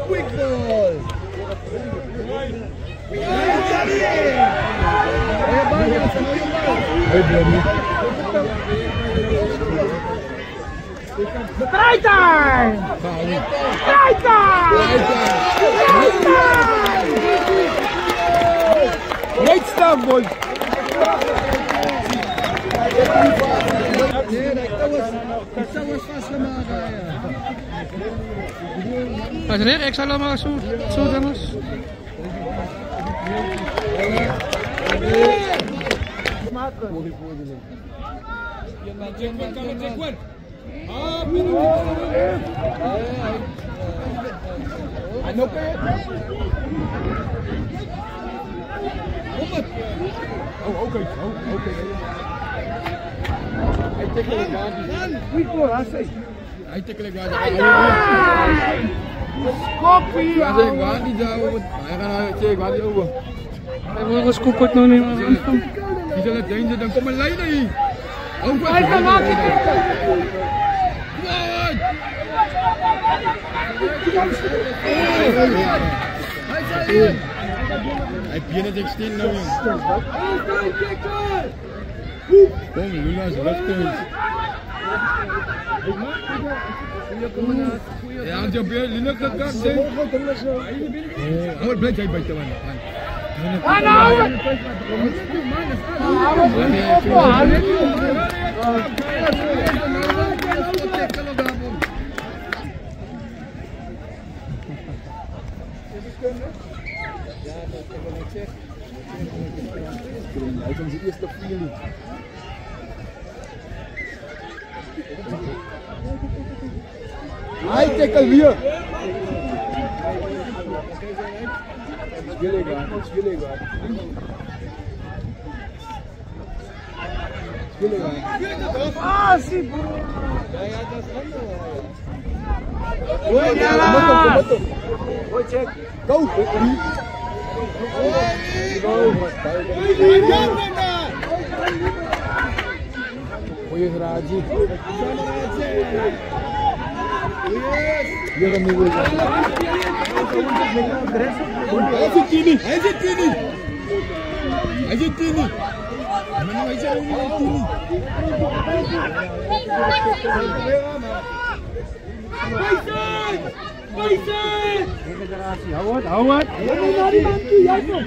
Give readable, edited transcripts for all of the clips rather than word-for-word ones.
Quick ball. Try time! Try time! Great stuff, boys. Mas nee, ik zal maar zo dames. Hij tikkelijk waar. Koppie! Ja, zeg waar niet over. Hij gaat check waar die over. Hij wil eens koppert nog niet meer. Die zal het einde dan kom een leider hier. Over. Hij kan maken. Hij begint het stil nou jong. Kom, Luna is rustig. Ja, als je op je Luna kan kijken. Oh, blijf jij bij te wachten. Hij is onze eerste feeling. Hij tackle weer. Dat is willig. Ah, sim, bro. Oi, check. Go. Goeie Raji. Hier kami boleh. Argentina. Mana macam Argentina? Baisan! Awat. Mari mati ya tu.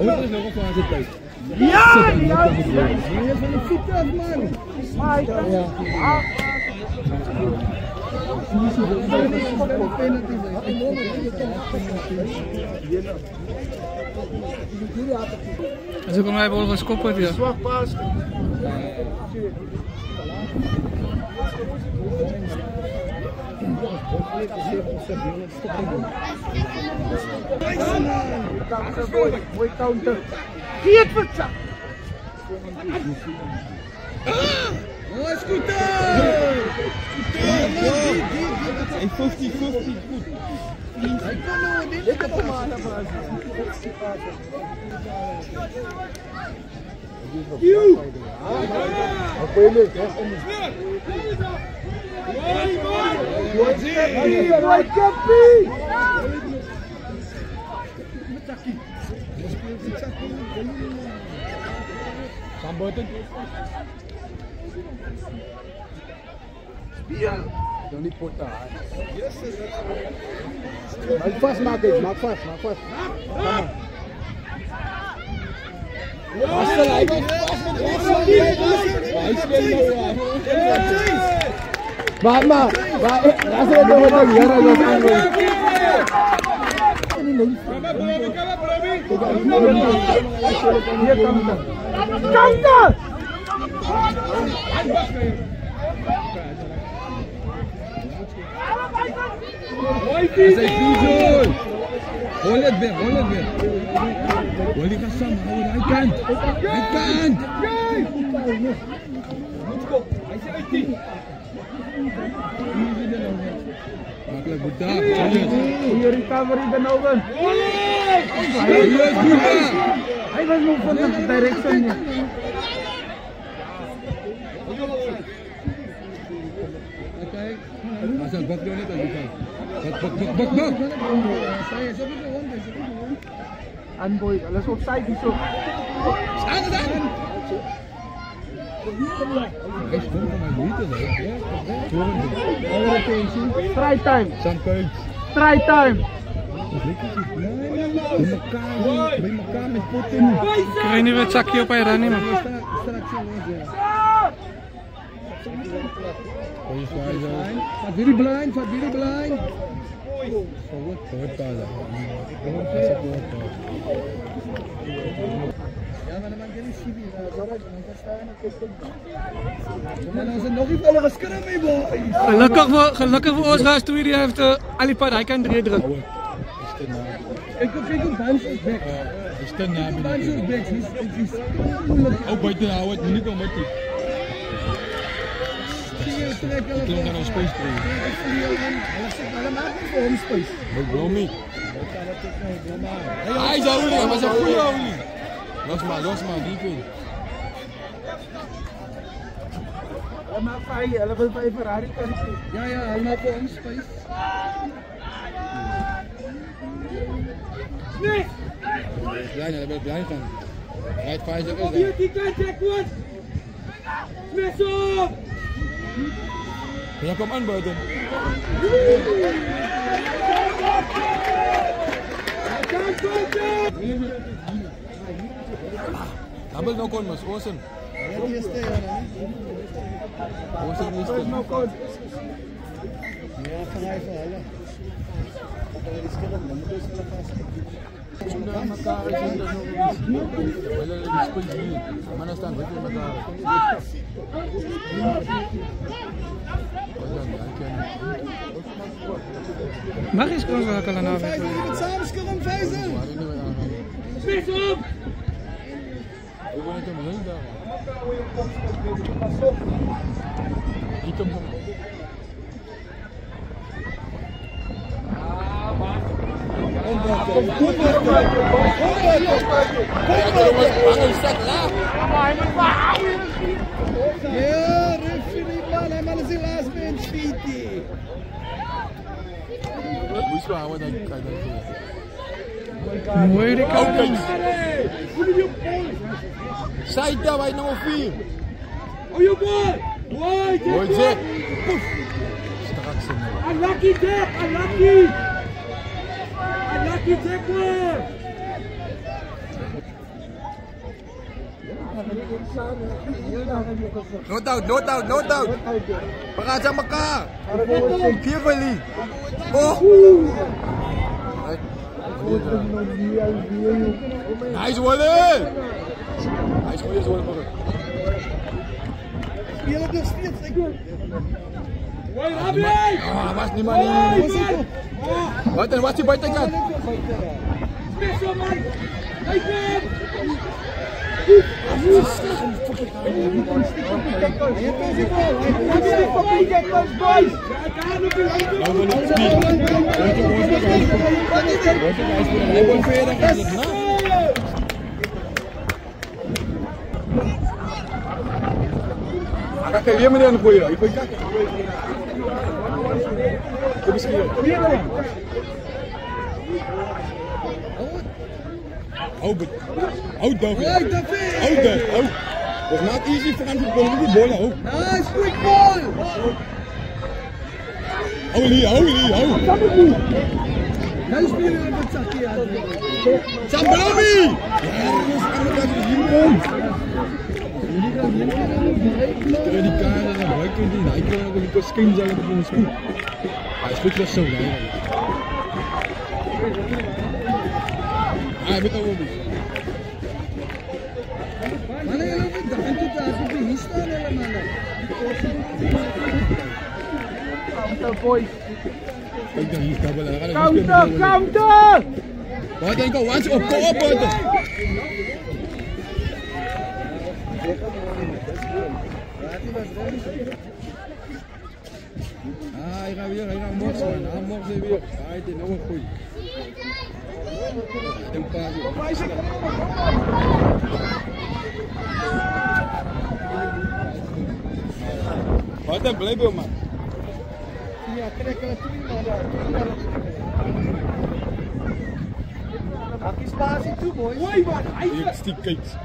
Awat is nog op aan zit. Ja. Meneer van de voetbal man. Ja. Zoek hem even over skoppen hier. Swak pas. Mooi counter. Vier pizza. Oh, scooter! Hij 50-50 goed. Hij kan nou niet. Ik heb hem aan. Don't niet potten. Maak vast, maak vast. Hij maar, counter! Hold it weer. Hold die kasam, hou hij kan. Makkelijk goed daar. Hier recovery dan over. Hij was nog van de direction. Kijk, asal bak dulu ni tak bak. Saya sebut orang dah. Unboy, alas offside dito. Saan. Guys, kom maar weten hè. Try time. Sampai. Try time. Bij elkaar met potten. Ik weet niet wat zakje op hij ran man. Vat very blind. Forward pass. Ja, maar dan maak je niet Sibi. Dan zijn nog niet alle geschermd mee, boy. Gelukkig voor ons gast die heeft Alipad, hij kan 3 drukken. Ik heb Banso's back. Is te na. Banso's back is ook buiten houden, niet om buiten. Ik klonk dan al space trainen. Hij maakt niet voor hem space. Ik wil niet. Hij is olie, hij was een goede olie. Los maar, die kun. Hij maakt vijf, hij wil bij Ferrari kan ik. Ja, hij maakt voor hem space. Nee! Hij wil blij gaan. Hij heeft 5 seconden. Hier, die kan check wordt! Smes op! Ja, kom aan buiten. Double no con mas, awesome. Awesome is No code. Ja, van hij verhalen. Dat is gewoon, dan moet je vast. Sudah maka sudah wala space ni. Mana stand with maka. Mag eens gewoon zo kan nou. Faisal, je moet samen scoren, Faisal. Spits op! We willen het hem heel daar. Hitam mo. Yeah, referee man, hij is de last man, Speedy. Moest wel houden dat ik dat Mooi de kant. Side daar bij nummer 4. Oh, you boy! Boy, Mooi Jack. Straks in. Unlucky Jack, unlucky! Unlucky Jack, boy! No doubt, no doubt, no doubt. Baka sa maka. Carefully. Oh. Nice Wally. Nice Wally, Wally. Speel het nog steeds, ik hoor. Ah, was niet man. Wat en wat die buitenkant? Special man! Hey, man! Kakak dia mana yang boleh? Ikut kakak. Kau mesti. Out dah. Out dah. Out. Was not easy for him to go with the ball out. Nice, quick ball! Out. Hij speelt in het zakje aan. Sambrami! Terwijl die kaart en buiken die naik kan ook die skin jalan op ons goed. Hij speelt wel zo nee. Hij weet ook niet. Mana yang lebih dahan tu dah aku pergi stan dalam mana. Counter boys. Kijk dan hier staat wel een Counter! Wat denk ik once op buiten. Hij gaat morsen man. Hij morsen weer. Hij is nog een goeie. Een paar uur. Wat dan blijven man. Ja, kijk er maar. Maak spasie toe, boys. Hoi man, Hier stiek kijkt.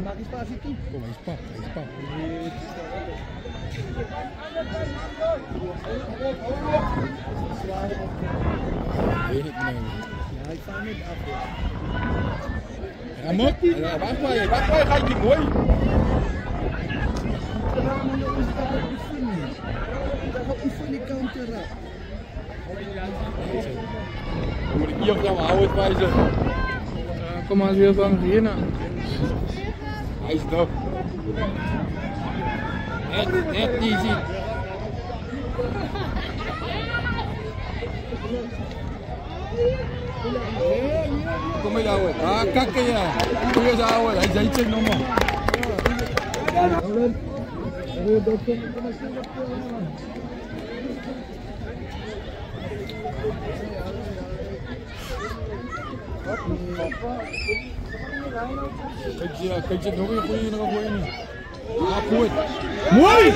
maak spasie toe. Kom, hij is pap. Weet het niet. Ja, ik sta niet af. Ja, moet. Wacht maar, ga je mooi. Dan moet ik hier op jou houden wijzen. Kom maar weer van hierna. Hij is toch. Net easy. Kom maar jou. Ah, kakken ja. Kom eens houden. Hij zei het nog maar. Kijk je nog een goeie niet. Ah, goed. Mooi!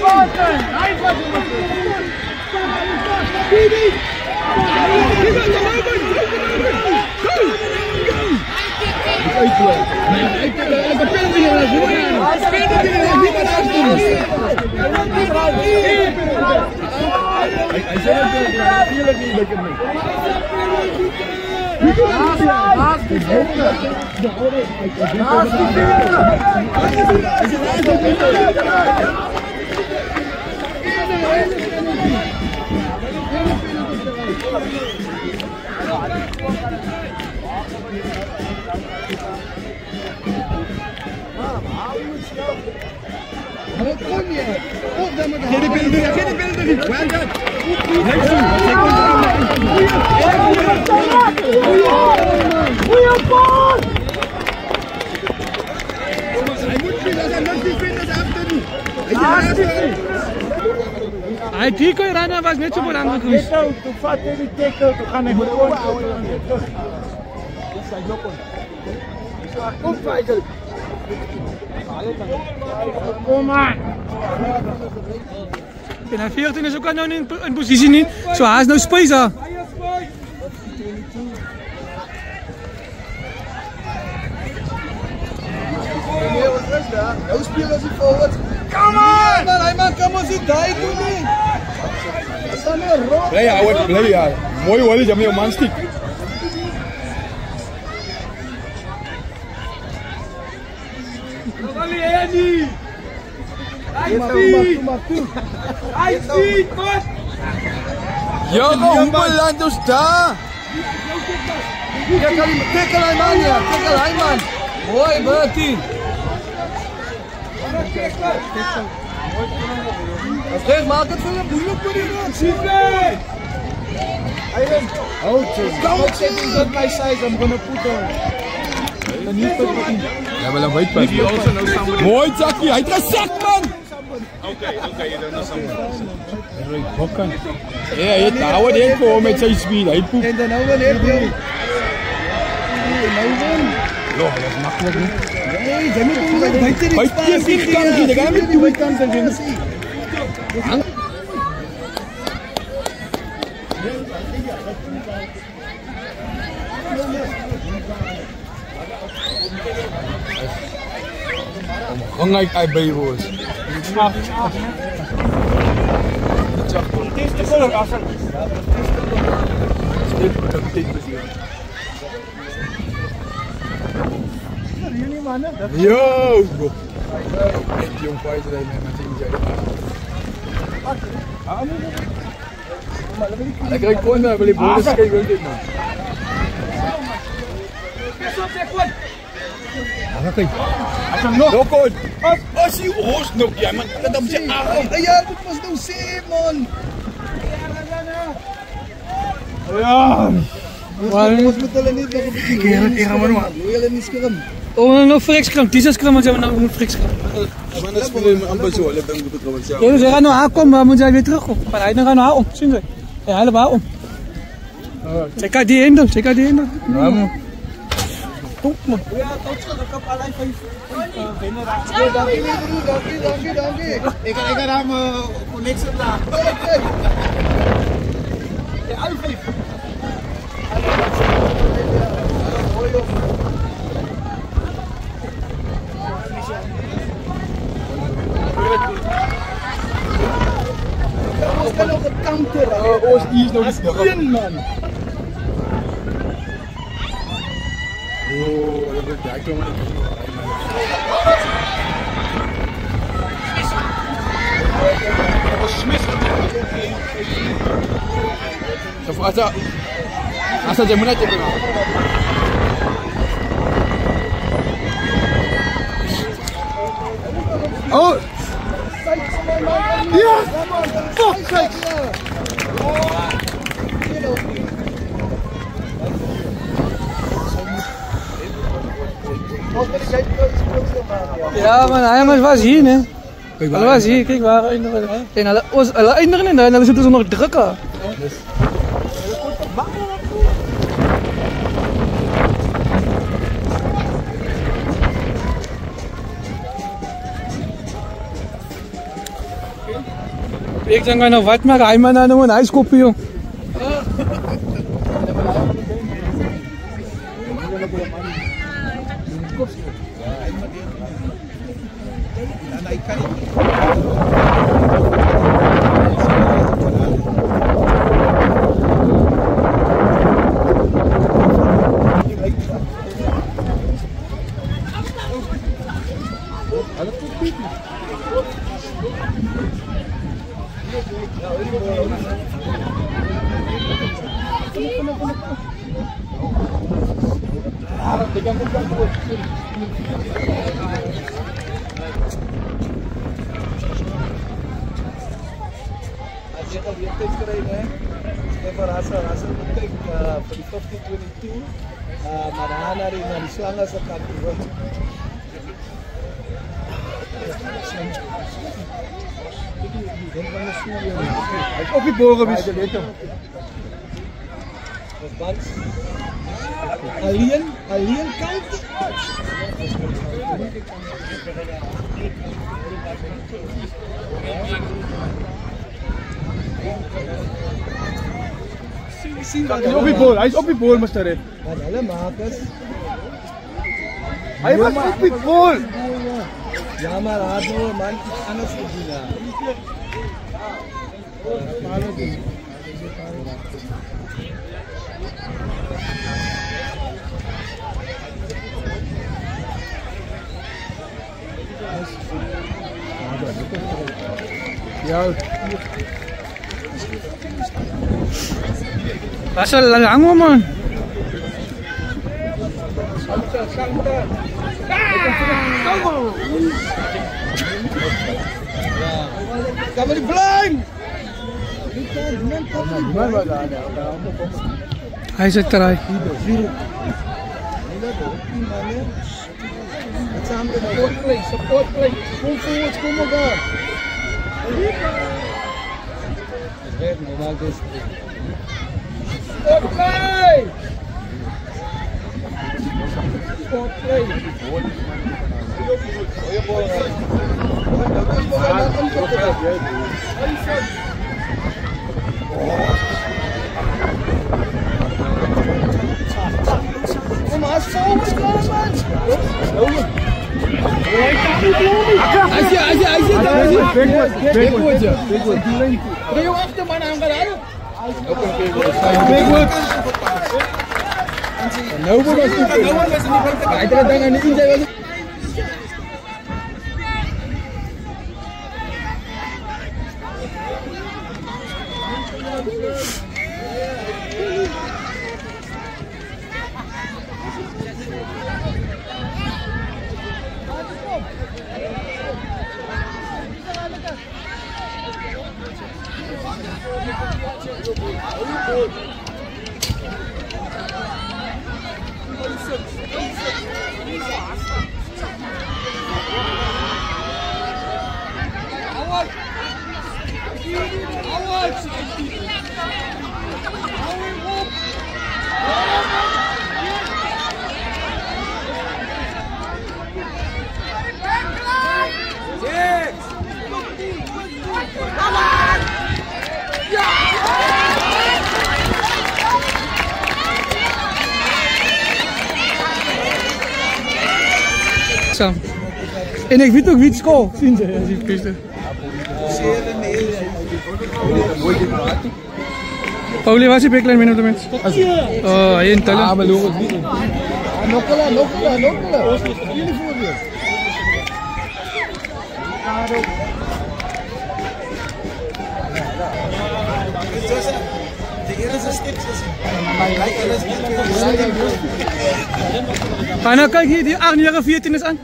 Hy decoy runner was net so belangrik geweest. Toe vat hy die tackle, toe gaan hy gewoon. Kom Faisal. Kom aan. En hy 14 is ook nou nie in posisie nie. So hy is nou space daar. Nou speel as die forwards. Come on! Hy man kom ons die daai toe nie. Staan nou rond. Bly hou, bly ja. Mooi hoor jy met jou man stiek. Kom hier Andy. Hy sien wat. Ja, hoe land ons daar? Tackle hy man ja, tackle hy man. Mooi Bertie. Zeg, maak het voor moeilijk voor die rot. Come setting at my size, I'm gonna put on. Ja, wel een white pass. Mooi Jackie, hy het gesak man. Okay, you don't know something. Hokkan. Ja, hy het hou dit kom met sy speed. Hy poep. En dan nou wel net weer. Nou wel. Ja, dat is makkelijk nie. Nee, jy moet hom net buite die Buite die kant gee, jy kan met die kant dan doen. Hang hy by ons. Yo, bro. Net jong fighter hy met my Ek kry kon nou wil die bal skei wil dit man. Lokon. As jy hoes nog jy man, dit om sy arm. Ja, dit was nou sê man. Ja. Ons moet hulle net nog 'n bietjie keer man. Hulle nie skram. Oh, nou frekskram. Dis skram ons nou moet frekskram. Man is vir amper so, hulle dink moet kom ons ja. Ja, ze gaan nou aankom, maar moet jy weer terugkom. Maar hy nou gaan nou om, sien jy? Ja, hulle wou om. Check out die ende, check out die ende. Ja man. Top man. Ja, tot so ek op allei 5 wenner raak. Dankie. Ek gaan hom connectie daar. Ja, al 5. Ons kan ook 'n counter. Ons is nou dis nog. Een man. Oh, dat is daar kom. Smiss. Asa jy moet net kyk. Oh. Ja. Fuck. Ja man, hij was hier ne. Hulle was hier, kyk waar eindigen. En hulle eindigen en hulle sit ons nog drukker. Ik denk nou wat maar hy man nou 'n huiskopie jong. Vir die 50-22 maar dan na die slange se kant toe. Hij is op die bal geweest. Alleen kant. Hij is op die bal, Mr. Red. Hij was op die bal. Ja, maar hij had nog een man iets anders gezien. Ja. Was soll lang man? Kan maar niet blijven! Hij zit eruit. Support play. Kom forward, kom maar daar. Support play! Support play. Kom maar, forward, man! Backward. Rio achter, man, aan gaan backward. No one was in the En ik weet ook wie het scoort. Zien ze? Die piste. Pauli was die backline min op de mens. Oh, hij in tellen. Ja, maar loop het niet. Nokkela. Jullie voor je. Pana, kijk hier, die 8-14 is aan.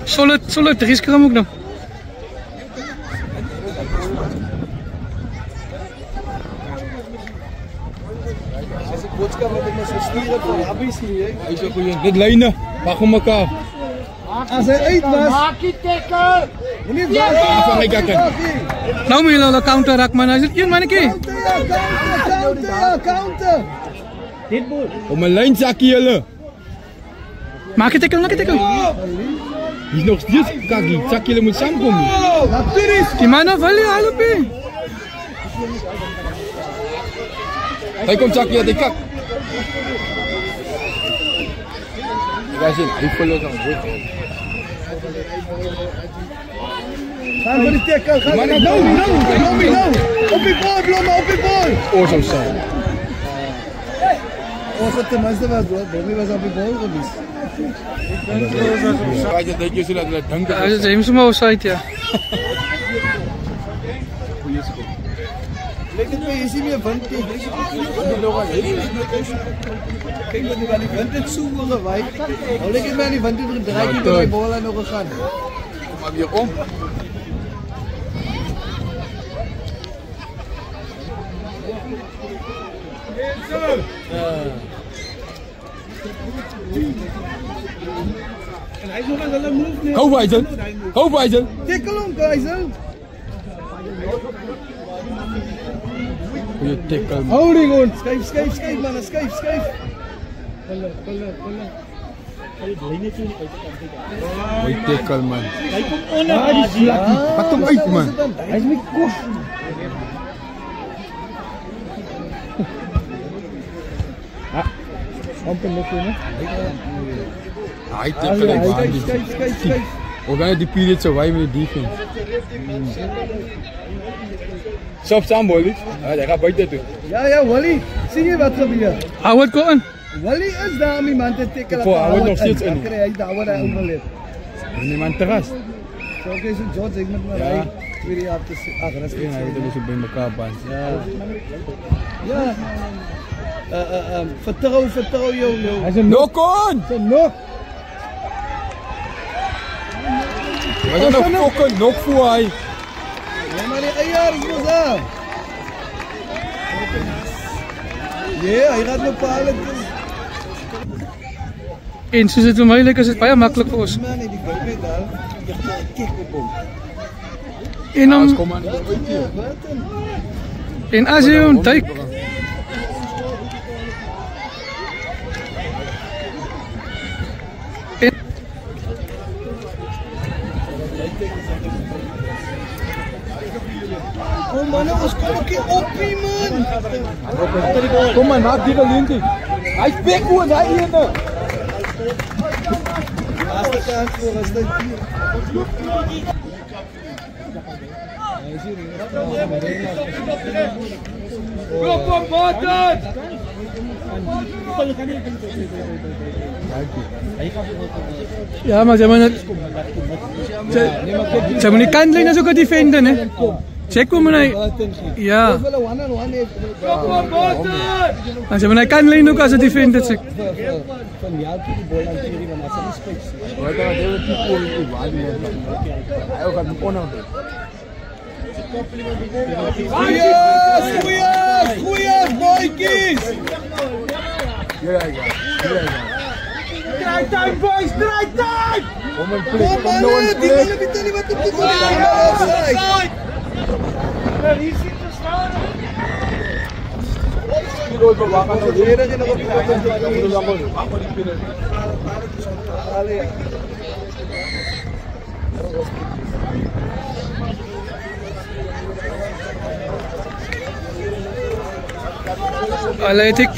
Solid 3 gram ook nog. Dit lijnen, mag om elkaar. Als hij eet was. Maak je tekken! Nou moet je nou de counter raak man. Hij zit hier manneke. Counter! Op mijn lijn zakje jullie. Maak je tekken. Die is nog steeds kakkie. Zakje jullie moet samenkomen. Die man val je halopie. Hij komt zakje uit de kak. Wij zien, hij verloor dan goed. Ga voor die tackle, ga voor die no. Op die bal, Blomme, op die bal. Oh, zo zijn. Oh, dat tenminste was hoor. Blomme was op die bal geweest. Je denkt je zullen dat danken. Ja, dat is hem zomaar offside, ja. Lijkt het mij, je ziet meer van. Kijk, dat die wind het zo gewaaid. Nou lijkt het mij aan die wind het draait niet bij die bal aan nog gegaan. Kom maar weer om. En hij is nog aan de move. Go Faisal. Go Faisal. Tackle hem, Faisal. Goeie tackle. Houding on. Skyf, man. Skyf. Goeie tackle man. Ja, Pak hem uit man. Hij is niet kof. Amper lukt hè? Hij tackle ik aan die. Skyf. We gaan die period survive met de defense. Stop staan boy. Hij gaat buiten toe. Ja, Wally. Zie je wat gebeurt? Hou het gewoon. Wally is daar om iemand te tackelen. Hij wordt nog steeds in. Dan krijg hij daar waar hij overleeft. Niemand terras. Zo oké, zo George, ik moet maar rijden. Weer je af te zeggen. Hij heeft dus bij elkaar band. Ja. Vertrouw, joh. Hij is een knock-on! Nog. Hij is een knock-on, knock voor hij. Ja, maar die eier is nog aan. Ja, hij gaat nog palen. Eens is het voor mij lekker, is het bijna makkelijk voor ons. Man, die gaat mee daar. Kijk op hem. En als je een duik. Kom man, ons kom ook hier op nie man. Kom maar, maak die geleentheid. Hij is bek gewoon, hij hier nog. Laaste kans voor ons dit. Kom, Martin! Ja, maar ze hebben niet kantlijn als ook defenden hè. Check hoe men ja. Ons wil 1-on-1 hê. Maar ze hebben een kantlijn ook als ze defenden check. Van jou toe die bal aan hierdie want as hy spits. Wij gaan de people in waarde. Hij ook gaat begonnen. Goeie boykies. Ja. Try time boys, try time. Kom en Kom plek. man, die bal weet nie wat om te doen. Hier sit te staan. Rood bewaken. Verdedig nog op die kant.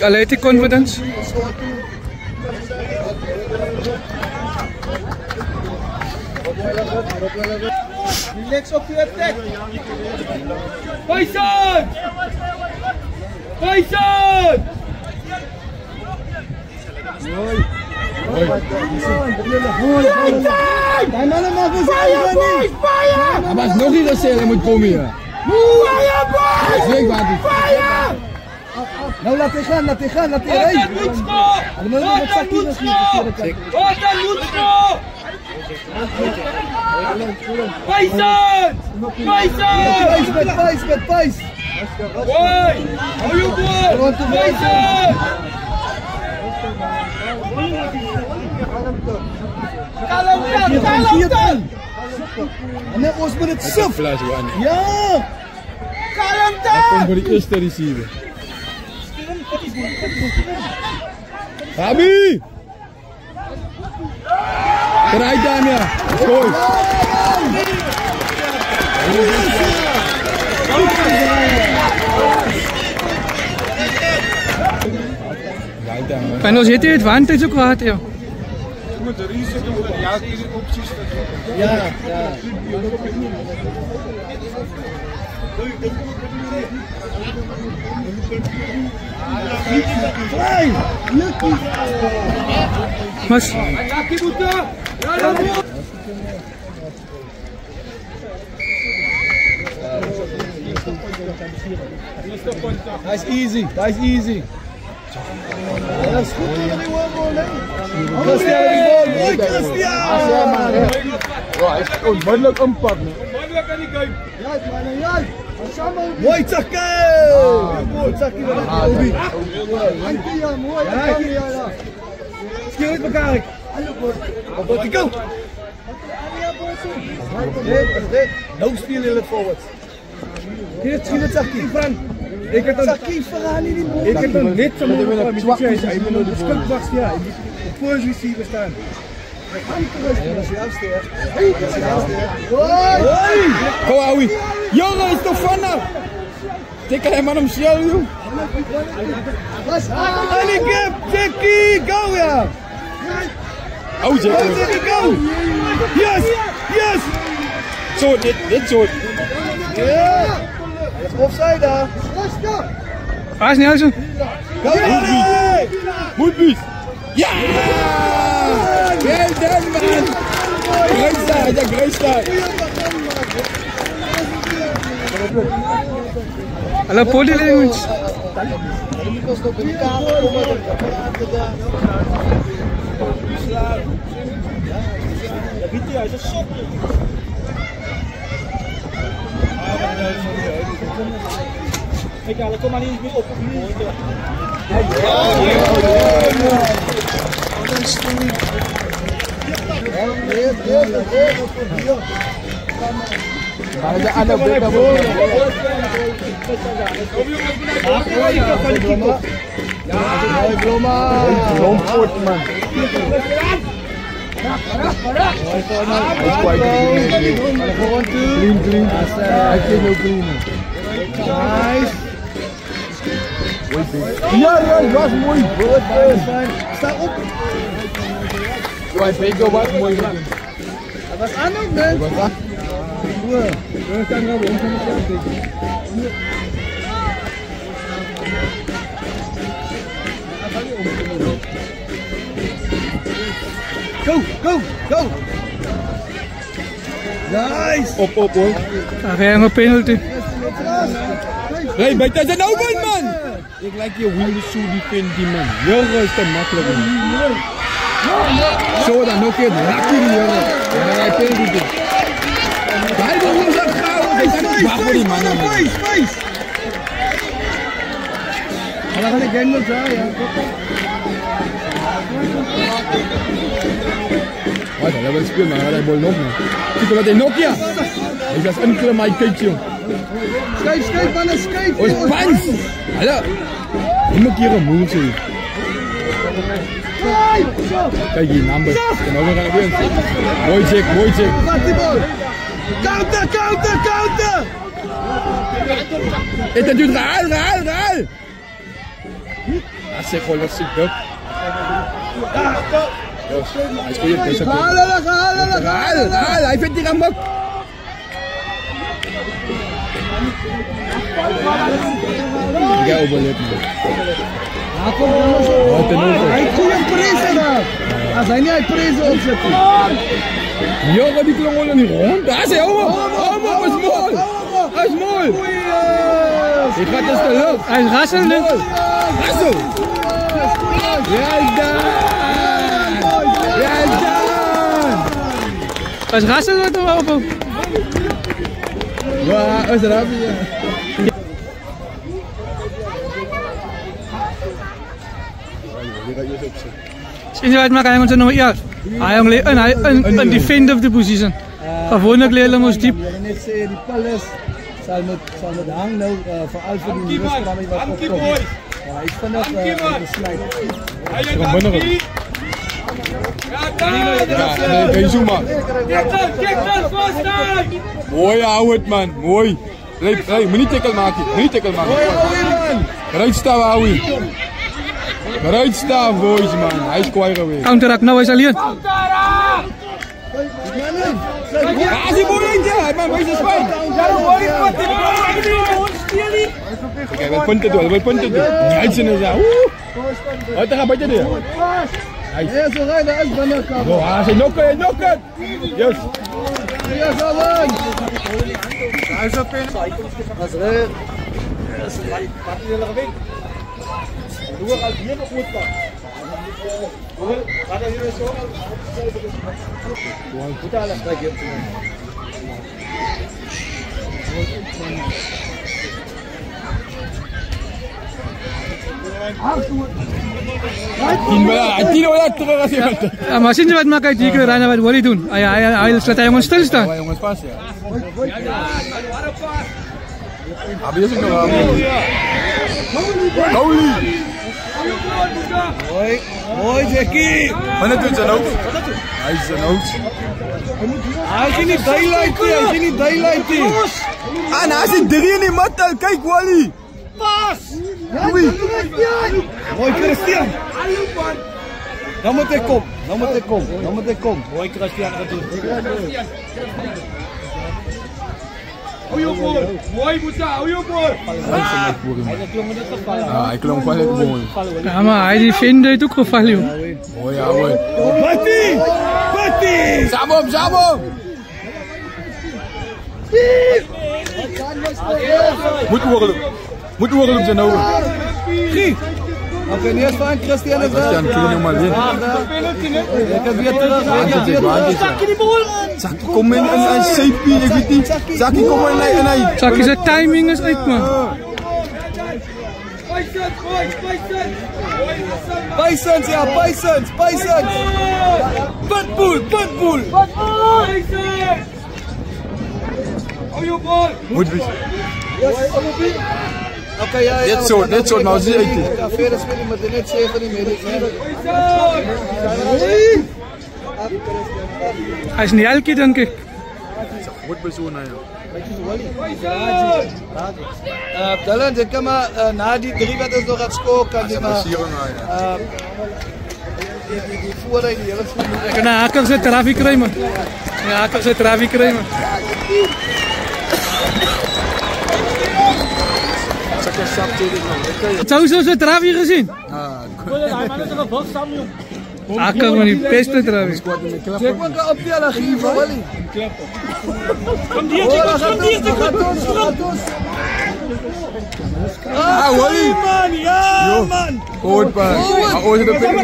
Athletic confidence. Relax op die attack. Faisal! Daai manne maak ons nie. Maar is nog niet dat hij moet komen hier. Fire! Nou laat hy gaan, laat hy ry. Hulle moet net sakkie is nie verkeerde kant. Pace. Kalm. En ons moet dit sif. Ja. Kom voor de eerste receiver. Abi! Draai dan ja. Goed. En ons het die advantage ook gehad ja. Moet de reset doen van ja, die opties. Ja. Hey, lucky. Mas That's easy. That's goed onder die bal, hè. Christian. Hij is onmiddellijk impact. Mooi Tsakkie! Mooi Tsakkie wat dat Obi. Mooi. speel met elkaar. Go! Nou speel je het forward. Dit schiet het zakkie, Frank. Ik heb dan net zo mooi van mijn chest. Ik ben op de schuld wacht, ja. Voor je receiver staan. Go, Aui. Jongen, is toch vanaf? Tik hem aan hem shell, joh. Handicap, Jackie, go ja! Oh, Jackie. Go! Yes! Yes! Zo, dit soort. Ja! Offside daar! Waar is niet uit? Go! Moet buurt. Ja! Well done, man. Great start, ja, great start. Hallo, poli jongens. Kom maar niet meer op. Maar de andere bek naar voren. Lomport, man. Clean. Hij kan ook clean. Nice. Ja, was mooi. Sta op. Hij Beko was mooi. Dat was aan ook, man. Wat dat? Go! Nice! Op hoor. Daar ga je een penalty. Hey, bij dat is open, man! Ik lijk je Windows zo die vindt die man. Jongen, is te makkelijk. Zo dan nog een rakje die jongen. Ja, hij penalty doen. Hij wil ons afhouden. Wacht voor die man. Space! Dan gaan ik gang nog daar, ja. Wat, dat wil spelen, maar hij wil nog niet. Kijk wat hij nog, ja. Ik was een keer maar kijken, jong. Schijf, man, schijf! Oh, Spans! Hallo! Ik moet hier een moe zien. Kijk hier, number. En dan gaan we weer. Mooi check. Counter! Het is natuurlijk raal! Zeg gewoon wat zit op. Hij speelt deze keer. Raal! Hij vindt die ramok. Ik ga overleven. Wat een open. Hij goede prezen daar! Als hij niet prezen opzetten. Jongen, die klonk al niet rond. Daar is hij, dat is mooi. Ik ga dus de lucht. Hij is rassel nu. Rassel. Well done. Hij is rassel wat er op. Wah, is er abi ya. Zien je maar kan nummer 11. Hij een defender of the position. Gewoonlijk leren ons diep. Net zei die Palace zal met hang nou vooral voor die rustraming wat opkomt. Ja, ik vind dat besluit. Ja, nee, Zuma. Mooi, hou het man, mooi. Hey, moet niet tackle maken. Eruit staan, Howie. Eruit staan, boys man. Hij is kwijt geweest. Counteract, nou hij is alleen. Ah, die mooi eentje, man, wees een spijt. Oké, wat punten doen, Hij zijn er zo. Wat gaat bij je? Ja, zo rijden, dat is bijna kapot. Oh, hij knokken. Yes. Ja, zo lang. Hij is op in. Dat is leuk. Dat is leuk. Wat is er gewin? Doe al hier nog goed kan. Gaat er hier zo? Goed alles dat je hebt. 10 wala terug as jy wat. Ja, maar sien jy wat maak hy die keer ran wat wil hy doen? Hy laat hy jongens stil staan. Ja, jongens pas ja. Abi is nog aan. Goalie. Mooi Jackie. Wanneer doen ze nou? Hij is een out. Hij is niet daylight nie, hy is nie daylight nie. En hij is 3 in die mat. Kijk Wally. Pas! Mooi Christian. Dan moet hij kom. Mooi Christian gaat doen. Hou je bal. Mooi Musa, hou je bal. Ja, hij klonk wel lekker mooi. Ja, maar hij die vindt het ook gevallen, joh. Oh ja, mooi. Batti! Samen! Moet oorloop zijn ogen. Oké, nu is van Christian is Christian, kun je nog maar weer. Ik heb weer terug. Zaki, kom in een safety, ik weet niet. Zaki, kom in een. Zaki, zijn timing is uit, man. Bisons, ja, Bisons. Pitbull. Moet wees. Oké, ja. Net zo, nou zie je het. Ja, verder spelen met de net 7 niet meer. Hij is niet elke keer, denk ik. Moet bij zo'n Dylan, ik kan maar na die 3 wat ons nog gaat scoren, kan die maar die vooruit die hele voet. Ik kan hakken zijn traffic rijden, man. Ja, hakken zijn traffic rijden, man. Zou je zo'n traffic gezien? Hakken, man, die beste traffic. Check maar op die allergie van Wally. Kom die, Ah, Wally! Ja, man! Goed, man. Maar ooit de pink.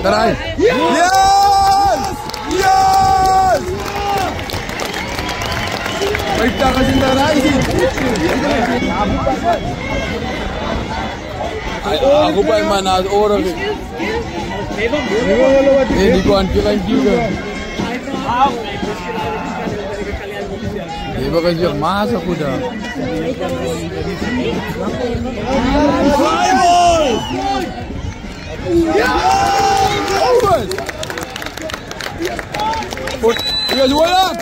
Draai. Yes! Baik dah kasi draai. Aku pa mana orang. Ini ko antilan juga. Dia bakal jadi masa aku dah. Dia jualan.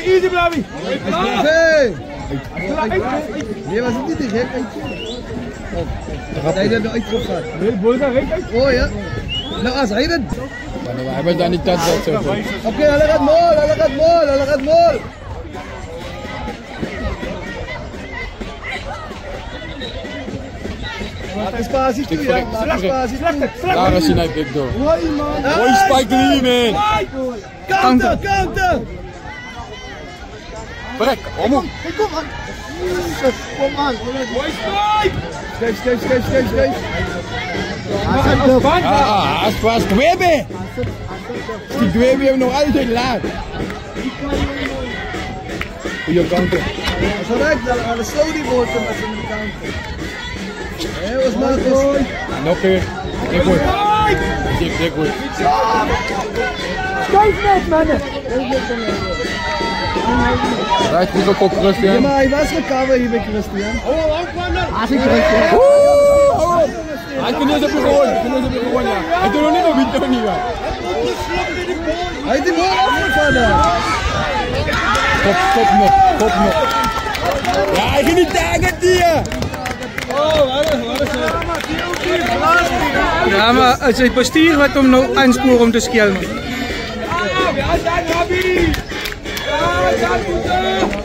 Easy Blavi. Nee, was het niet te gek? Hij heeft er uitgegaan. Oh ja. Nou, als hij dat... Hij was daar niet dat zo. Oké, hij gaat mol. Laat de spatie toe, ja. Daar is hij net dik door. Mooi spike erin, man. Counter! Brek, omhoog. Kom aan. Schijf. As Dwebe. Die Dwebe hebben nog altijd laat. Goeie counter. Zo lijkt dat aan de slow die wordt met zijn counter. Hé, was maar goed. Nog keer. Dik goed. Dik goed. Schijf net, mannen. Right, goed op Christian. Ja, maar hij was recover hier bij Christian. Hij kan niet op je gewoon. Ja. Hij doet nog niet op winter niet. Hij heeft die bal afgevallen. Kop nog. Ja, hij ging niet tegen die. Ja, maar het is het bestuur wat hem nou aanspoort om te schelmen.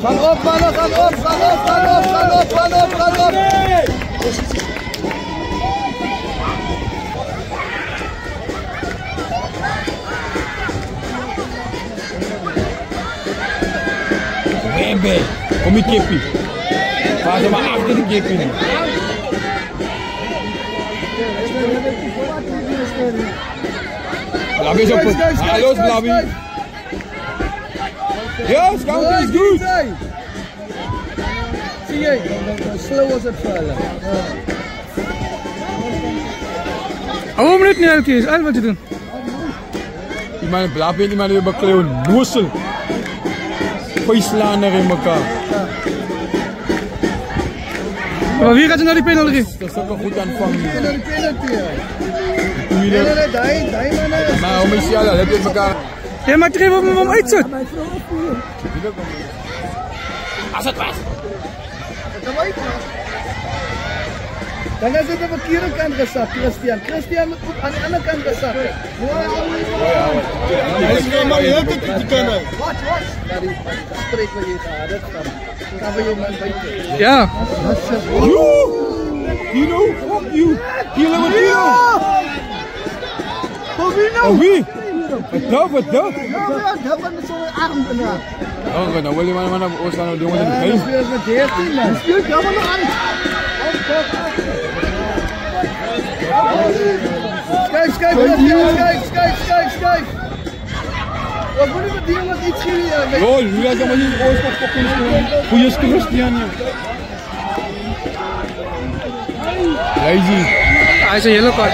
Gaan op, mannen, gaan op. erbij. Kom die kippie. Ga ze maar achter de kippie nu. Blabby is op het. Hallo Blabby. Yes, counter is goed. Zie je, slow als het vallen. Oh, een minuut niet elke keer. Alles wat je doet. Die man Blabby en die man weer bekleeuwen. Noesel. Vijslander in elkaar. Maar wie gaat er naar die penalty? Dat is ook een goed aanvang. Naar de penalty. Nee, Nee, man. maar hoe is je al? Heb je elkaar? Ja, maar tref hem uitzet. Als het was. Dan is het op de verkeerde kant gezakt, Christian. Christian moet aan de andere kant gezakt. Hij is helemaal heel goed in die kamer. Wat? Ja, die spreek wat je gaat. Dat kan. Dan gaan we je man buiten. Ja. Tino, fuck you. Tino, wat Tino? Oh, wie? Wat dat? Ja, dat was zo'n arm daarna. Oh, dan wil je maar naar Oostaan doen met Ja, een dat been. speelt met 13, man. Speelt helemaal nog aan. Kijk. Wat moet ik met die jongens iets hier? Lol, nu laat je maar niet Oostaan koppen. Goeie is Christian hier. Lazy. Hij is een yellow card.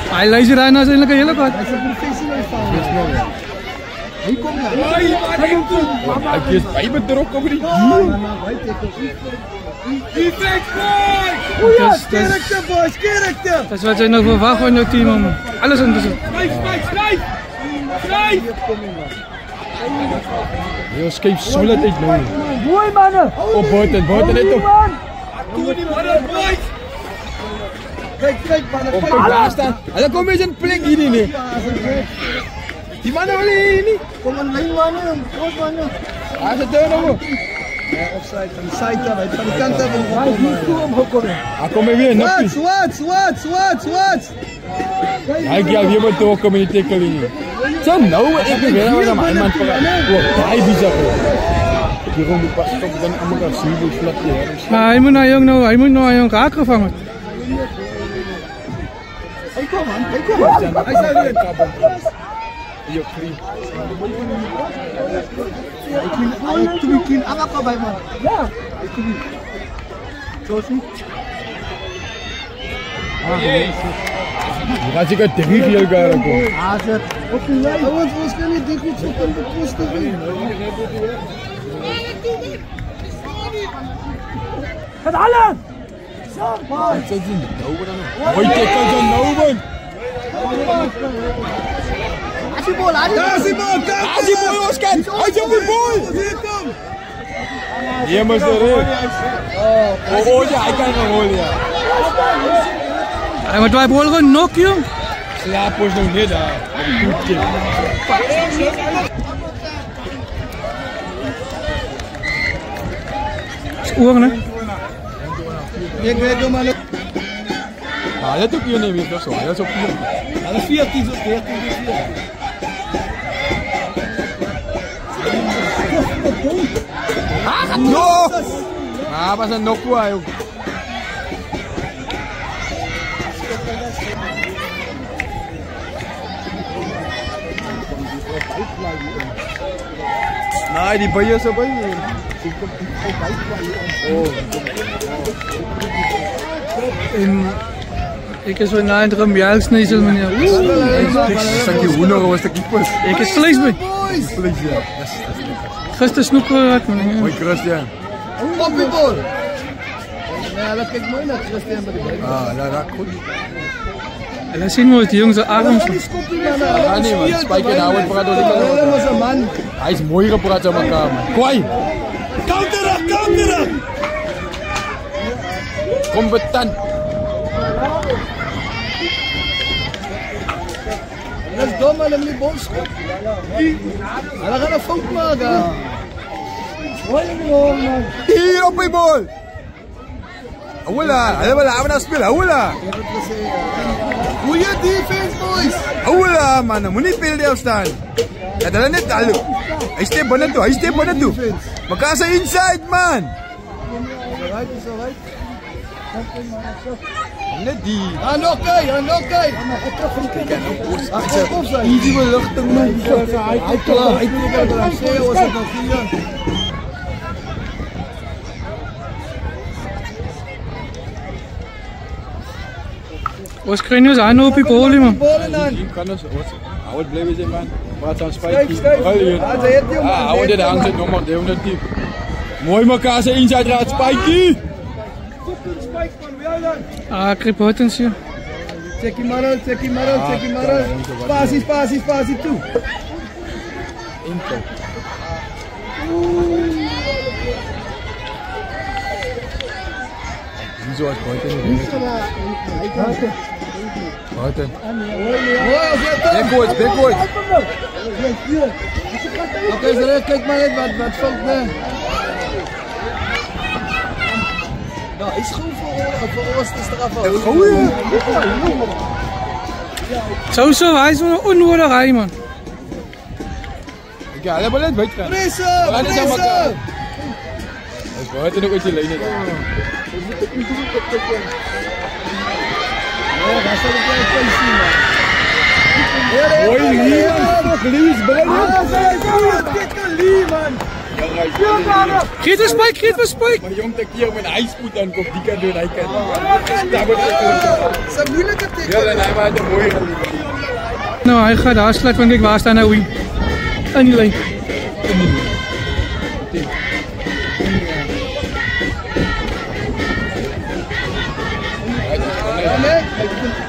Hij lazy rijden is eigenlijk een yellow card. Hij is een professional van. Hier kom je. Hij is bij betrokken over die Dat is wat zij nog verwachten in het team. Man. Alles onderzoek. Heel scheef solid uit nou. Mooi mannen. Op buiten net op. Kijk mannen. Op daar staan. En dan kom je eens een plek hier niet. Die mannen willen hier niet. Kom een lijn mannen. Groot mannen. Hij is het turnover. Ja, offside van de side af. Van de kant af. Hij is niet toe omgekomen. Hij komt weer napjes. Swat. Hij gaat weer betrokken met die tikkeling. Zo nou, ik ben weer aan mijn man voor. Hij is bizar. Hierom moet pas op dan aan elkaar zien hoe vlak je. Maar hij moet nou een jong raak gevangen. Hey, kom man. Hij staat weer. Je vriend. Ik doe die anak bij man. Ja. Zo zie. Je gaat zeker tegen heel gaar komen. Azet. Oké, ons kan niet die goed zitten met kosten. Het halen. Zo, man. Hoi, kijk aan zo'n Noben. Daar is die bal, Oscar! Hij is op de bal! Hier moet erin. Oh, ja, hij kan nog holen, ja. Hij moet wij bal gewoon nok, jong. Slaap ons nog niet, daar. Goed, kind. Oren, hè? Ik weet nog maar. Ah, dat ook hier niet meer, dat is zo. Dat is op hier. Dat is 14. No! Ah, was een nokwa, joh. Nee, die bijen zo bij je. Ik is zo na een drum juist niet zo meneer. Een stukje hoender of een stukje pas. Ik is vlees bij. Vlees, ja. Gisteren snoep gehad meneer. Hoi, Christian. Op die bal. Ja, dat kijkt mooi naar Christian bij de bal. Ah, dat raakt goed. En dan zien we het, die jongens zijn arm. Ah, nee, man. Spike en Howard praat door die kant. Dat was een man. Hij is mooi gepraat aan elkaar, man. Kwai! Counter! Competent. Dat is dom, maar hem niet bos. Hij gaat een fout maken. Hier op die bal! Hola, hij wil aan spelen, hola! Goeie defense, boys. Hola, man. Moet niet veel deel staan. Ja, hulle net hallo. Hy steek binne toe, hy steek binne toe. Mekaar se inside man. Is alright. Net die. Anokai. Easy beligting man. Hy klaar. Hy doen dit dan sê ons het nog hier. Ons kry nie ons hande op die bal nie, man. Team kan ons hou dit bly wees man. Wat aan spykie. Hou dit hang dit nog maar die team. Mooi mekaar se inside raad spykie. Kry potensie. Check him out. Passie toe. Inter. Wieso is buiten nie? Buiten. Backwards. Okay, so kyk maar net wat fout nee. Nou, hy's goed vir ons te straf. So, hy is onnodig hy, man. Ja, hulle wil net buite gaan. Presse. Dis buiten ook uit die lyn net. Geet een spike. Maar jong te keer met hy spoed aan kom, die kan doen, hy kan. Dis 'n moeilike teken. Ja, en hy maar het mooi gelief. Nou, hy gaat daar sluit, want kyk waar staan nou in die lyn.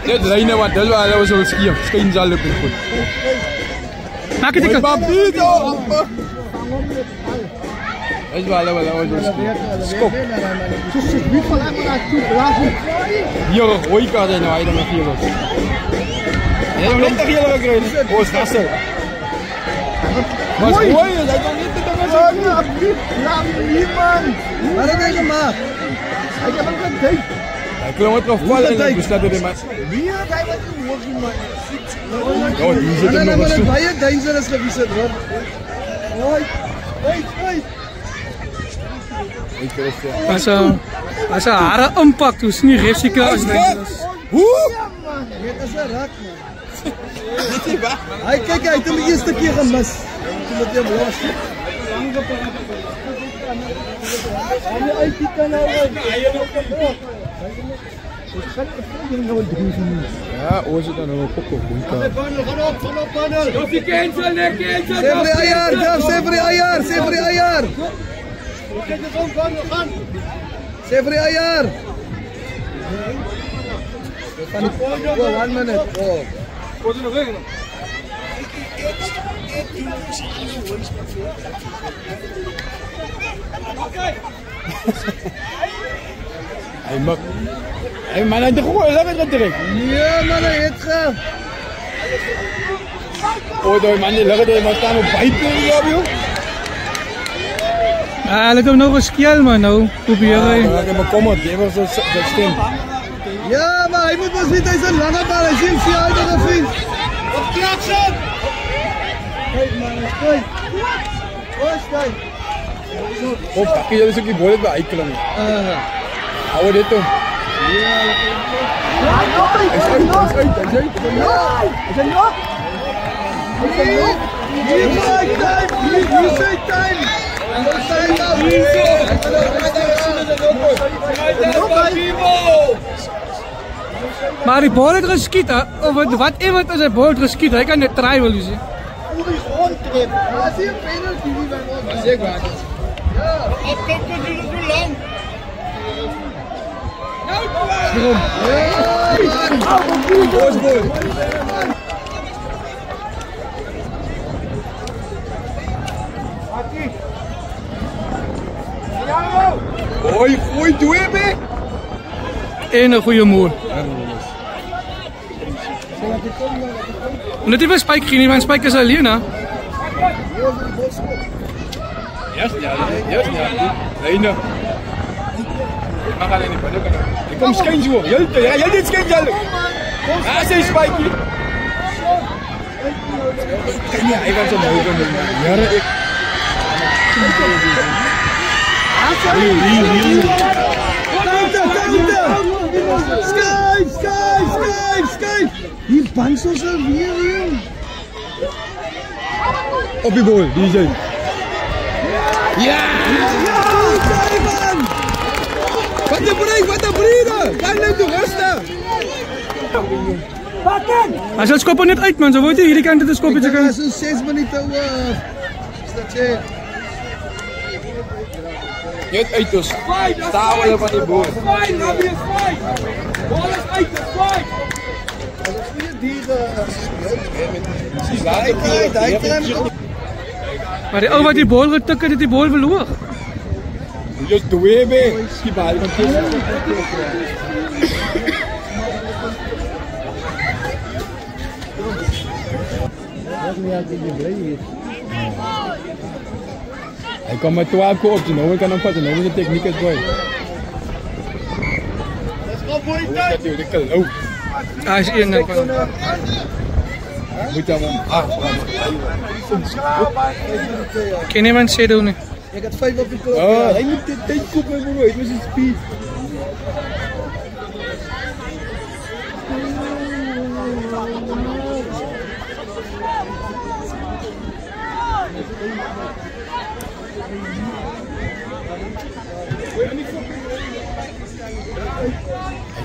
Dit lyne wat dis waar hulle so skief, skyn sal loop goed. Maak dit ek. Papito. Dis waar hulle so skief. Skop. Hier gooi kaart nou hy dan hier los. Ja, net hier hulle kry. Ons gasse. Maar gooi, hy dan net te dinge so. Lang hier man. Wat het hy gemaak? Hy het hom gedink. Hy klim met nog val en hy besluit dit maar. Wie het hy wat hoog man? Ja, die sit nog Maar so. baie dangerous gewees het hoor. Hey. Ek kry dit. As 'n harde impak, dis nie ref seker as Hoe? Dit is 'n rak man. Hy kyk hy het hom die eerste keer gemis. Toe met hom los. Hy uit die kanaal uit. Ja, ons het dan nog 'n pokkel goeie. Gaan op. Jy cancel. Sê vir die eier. Sê vir die eier. Sê vir die eier. Oh, 1 minute. Oh. Hy man het gehoor, laat dit trek. Ja man, hy het ge. Daai man, die ligte maar staan op buite hier op jou. hulle het hom nou geskeel, man, nou. Probeer hy. Ek maar kom op, jy was so stem. Ja, maar hy moet mos weet hy's 'n lange bal, hy sien sy huidige vriend. Op klakson. Kyk man, kyk. Kyk. Kom, pak jy dus ook die bal by uitklim. Hou dit toe. Maar die bal het geskiet, of wat iemand as hy bal het geskiet, hy kan net try wil jy sê. Oi, gooi toe be. En 'n goeie moer. Net nie spike gee nie, want spike is alleen, hè. Yes, Lyne. Mag alleen nie, padok. Ek kom skyn so. Jy dit skyn jy. Kom, sê spykie. Kan jy was so nou kom. Jare ek. Skyf! Hier bans ons alweer hier. Op die bal, DJ. Ja! Wat 'n breeder! Kan net toe rustig. As jy skop net uit man, so word jy hierdie kant te skop jy kan. So 6 minute oor. Stop. Net uit ons. Staan hulle van die bal. Fyn, Robbie is fyn. Bal is uit, is fyn. As ons nie die Maar die ou wat die bal getik het, die bal verloor. Jy twee be, skip bal kan kies. Hij komt met 12 op, nou kan hem vatten, nou is de techniek het boy. Hij is één. Moet je hem Kan iemand sê doen? Ik had 5 op de klok. hij moet dit tijd kopen bro, het was een speed.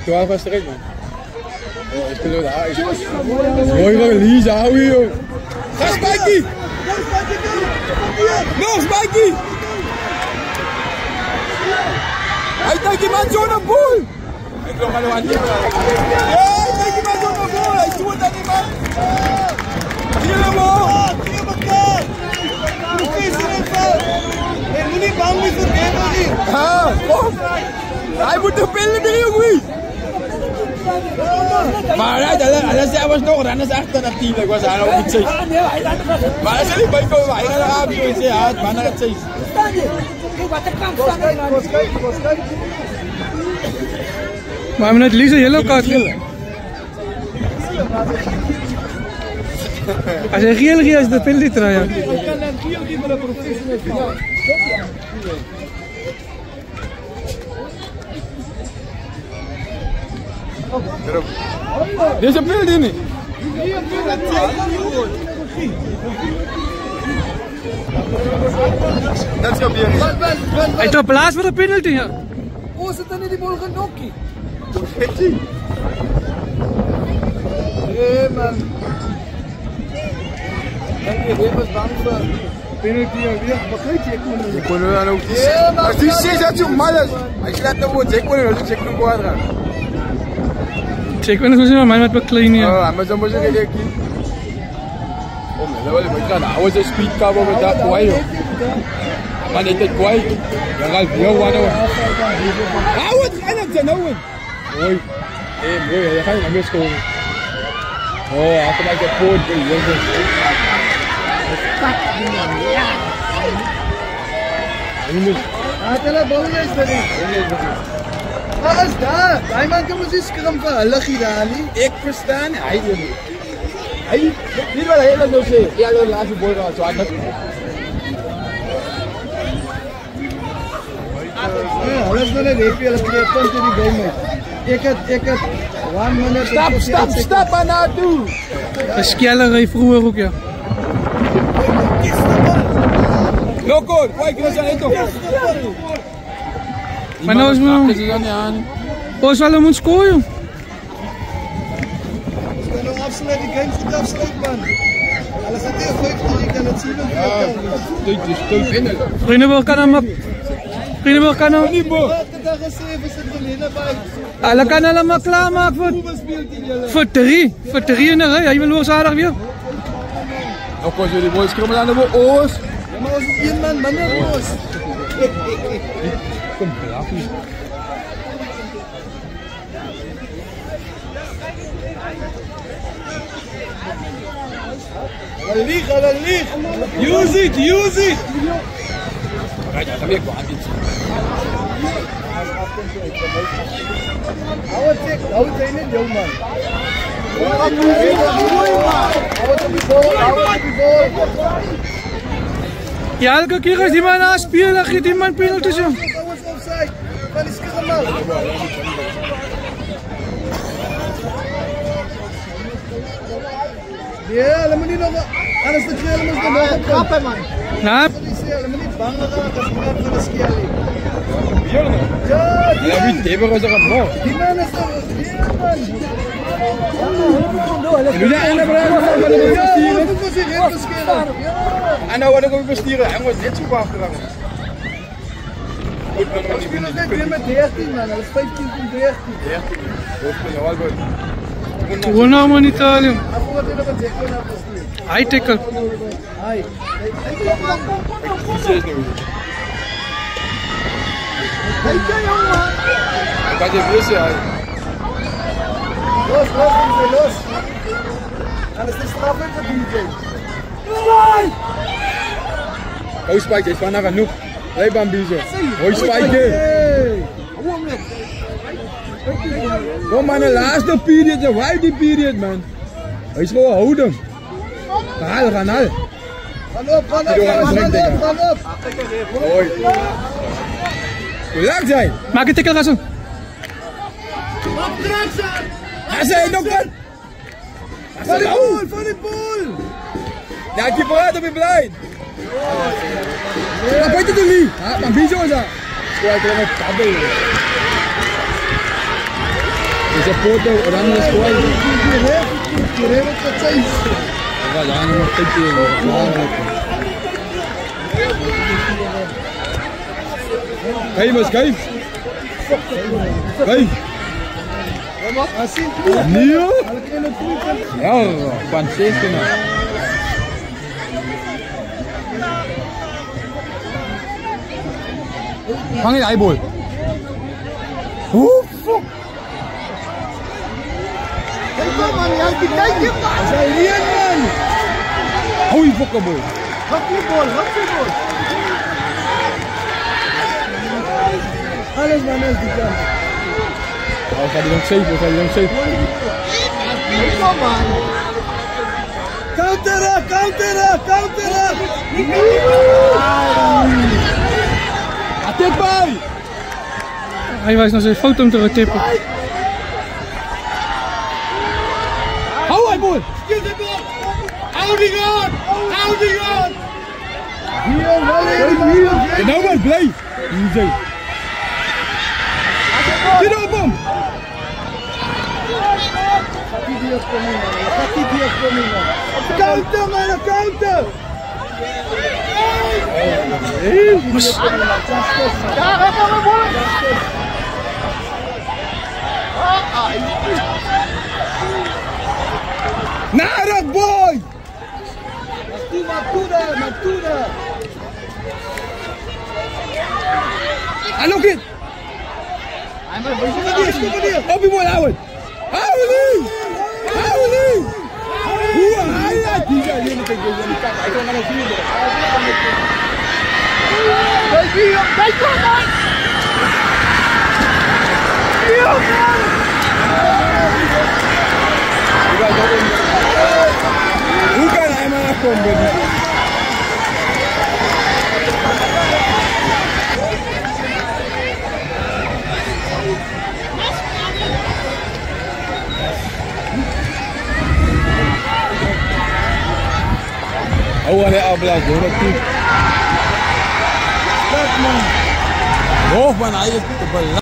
Ik was vast eruit man. Oh, ik speel daar. Mooi van Lies, hou je joh. Ga Spikey! Nog Spikey! Hij trekt die man zo naar boel! Ik wil maar nog aan die man. Ja, hij trekt die man zo naar boel! Hij doet aan die man! Zie je hem hoor! Zie je elkaar! Hoe is het? Je moet niet bang zijn voor hem hier. Ja, kom! Hij moet de pillen meer jongen! Maar hij was nog, dan is echt natuurlijk was hij ook niet zeker. Maar hij is niet bij komen, hij gaat er aan je hard, maar het is. Maar net Lisa yellow card. Als je geel is de penalty try. Deze penalty niet. Dat is op je. Hij heeft plaats voor de penalty. Ja. Hoe zit dan in die bal genokkie? Nee man. Ik was bang voor penalty alweer. Wat kijk je? Ik kon er dan ook niet. Als die 6 had zo mal is. Hij slaat nou goed. Ik kon er nog check nog quadra. Check wanneer we zien maar met beklein hier. Ah, maar zo moet je kijken. Oh, maar dat kan. Hij was een speed car met dat kwaai. Maar dit is kwaai. Dan gaat heel wat nou. Ah, wat is dat nou? Mooi. Mooi, je gaat niet meer scoren. Oh, hij maakt het poort. Hulle bal is daar nie. Wat is daar? Daai man kan mos nie skram vir hulle gee daar nie. Ek verstaan, hy weet nie. Hy weet wat hy nou sê. Ja, hulle laat die bal gaan so aan. Hulle is nou net happy hulle kry 'n punt in die game uit. Ek het 1 minute Stap aan na toe. Geskellery vroeër ook ja. Loco, kwai kry sy net op. Maar nou is nou. Ons zal hem scoren. Ons kan nou afsluit die game goed afsluit man. Hulle gaan nie 50 jy kan dit sien of Vriendenburg kan hem Vriendenburg kan hem nie bo. Vandag gesê we sit gelede by. Hulle kan hulle maar klaarmaak vir 3 in 'n ry. Hy wil oorsadig weer. Loco, jy die boys kom dan op ons. Ja, maar ons is 1 man minder ons. Kom braaf nie. Hulle lieg. Use it. Right, dan weer kwaad iets. Hou dit net jou man. Ja, elke keer als die man aanspeel, dan geeft die man penalties. Van die skirmal. Ja, hulle moet nie nog anders te kry, hulle moet nog krap man. Nou, Hulle moet nie bang raak as krap van die skel nie. Hier nog. Ja, Ja, wie hebben we er nog? die man is toch man. Nu zijn er maar Ja, versturen. wat moet jy net beskeel? En nou wat ik ook versturen, hij wordt net zo afgerangen. Goed, dan Ons speel net weer met 13 man, hulle is 15 van 13. gewoon nou maar in Italië. Afvoer dit op 'n dekkel na bestuur. High tackle. Ai. Hey, jongen. Wat je wil zeggen. Los. Alles is straf in de DJ. Hoi Spike, is van naar genoeg. Blijf aan biezen. Hoi Spike. Kom maar, de laatste period, de white period man. Hij is gewoon houden. Gaan al. Gaan op. Hoi. Hoe lang zijn? Maak een tackle, Rassen. Hij zei nog wat. Van die bal. Ja, ik heb eruit op je blij. Apa itu tuh Li? Bang Bijo aja. Squad dengan kabel. Bisa foto orang di squad. Kira ke cais. Enggak, jangan nomor kecil. Kay mas kay. Kay. Asin. Nio. Hulle kry net 3 punte. Ja, van 16. Vang die eyeball. Hoe fuck? Kijk man, jy kyk jy man. Sy leen man. Hou die fuck boy. Wat die bal. Alles man is die kant. Oh, gaat hij dan safe? Kom man. Counter. Attack bij! Hij was nog zijn foto om te tippen. Hou hij boy! Houding on. Hier. Nou maar, blijf! Easy. Get op hem! Counter man, counter. Narak boy! Matura. Alok it! Op je boy, hou het! Hou die! Hoe hij het? Die zijn hier niet te doen. Hij kan nog vierde. Hoe kan hij maar afkomen? Oh, hij afblijft hoor, dat goed. Hoog man, hij is te belangrijk.